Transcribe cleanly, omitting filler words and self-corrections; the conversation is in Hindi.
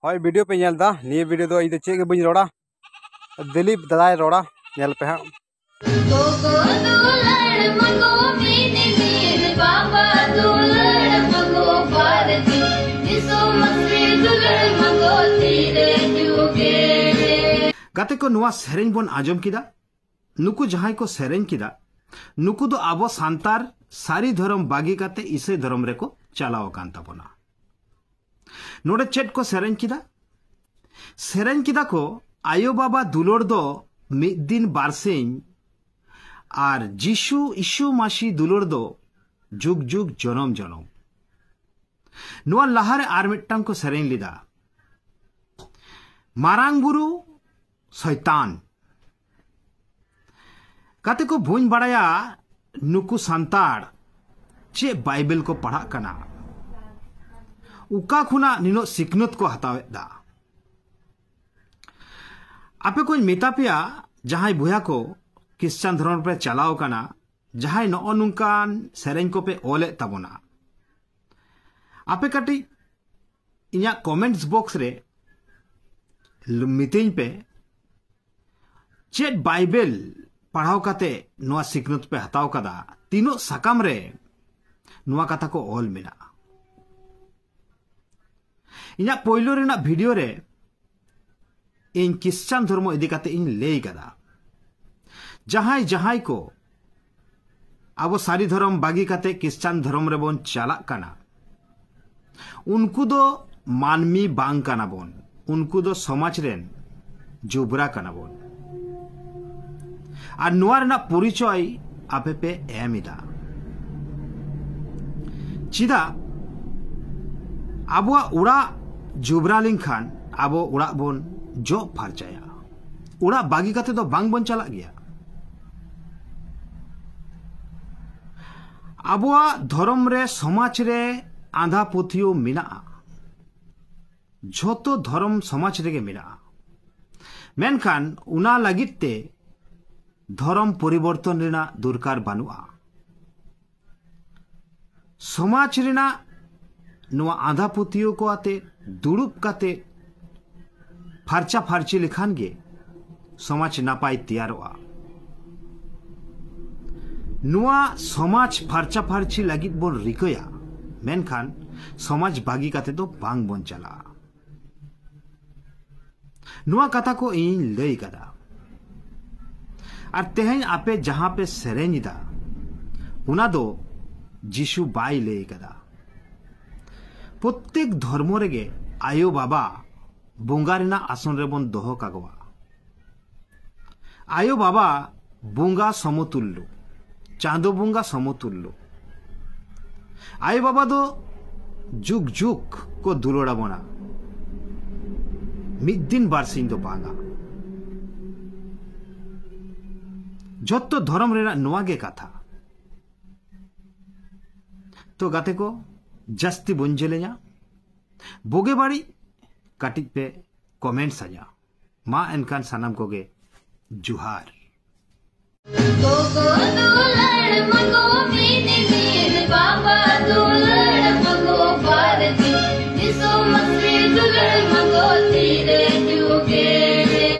हय वीडियो पे नेलदा निये वीडियो दो इदे चेक बኝ रोड़ा दिलीप दादाय रोड़ा नेल पे हां गाते को नुआ सेरेन बन आजम किदा नुकु जहां को सेरेन किदा नुकु दो आबो सांतार सारी धर्म बागी काते इसे धर्म रे को चलाओ कान ताबोना नोडे चेट को सेरेन किदा को आयो बाबा दुलोर दो मिद दिन बारसिंग आर जीशु इशु मासी दुलोर दो जुग जुग जनम जनम नुआ लहारे आर मिट्टांग को सेरेन लिदा मारांग बुरु शैतान काते को भून बड़ाया नुकु सांतार चे बाइबल को पढ़ा कना उका खुना निनो सिकनत को हतावेदा आपे कोई मेता पिया जहां बुया को क्रिश्चियन धर्म पे चलाओ कना जहां नो नुकान सेरेन को पे ओले तबोना आपे कटी इया कमेंट्स बॉक्स रे मितें पे चेट बाइबल पढ़ाओ काते नुआ सिकनत पे हताओ कदा तीनों सकाम रे नुआ कथा को ओल मिना इना पोइलो रेना वीडियो रे इन क्रिश्चियन धर्म इदी काते इन लेई कदा जहां जहां को अब सारी धर्म बागी काते क्रिश्चियन धर्म रे बोन चला कना उनको दो मानमी बांग कना बोन उनको दो समाज रेन जुबरा कना बोन और नुआ रेना परिचय आपे पे एमिदा चिदा आबो उड़ा जुबरा लिंखान आबो उड़ा बोन जो फारचाया उड़ा बागी काते तो बांग बन चला गया आबो धर्म रे समाज रे आंधा पुथियो मिना झोतो धर्म समाज रे मिना मेनखान उना लगिते धर्म परिवर्तन रेना दरकार बानुआ समाज रेना नुआ आंधा पुथियो को आते दुड़ुब काते फारचा फारची लिखान गे समाज नापाय तैयारोआ नुआ समाज फारचा फारची लगित बोन रिकया मेनखान समाज बागी काते तो बांग बोन चला नुआ कथा को इन लई कदा और तेहन आपे जहां पे सेरेनिदा उना दो जीशु बाई लई कदा प्रत्येक धर्म रेगे आयो बाबा बोंगा रेना आसन रे बन दोहो कागवा आयो बाबा बोंगा समतुल्य चांदो बोंगा समतुल्य आयो बाबा दो जुग जुग को दुलोड़ा बना मिद दिन बारसिंग दो बांगा जत्तो धर्म रेना नुआ गे कथा तो गाते को जस्ती बुंजेले냐 बोगे बाड़ी काटिक पे कमेंट सजा मा एनकान सानाम कोगे जुहार को दुलड़ मको मीन मीन बाबा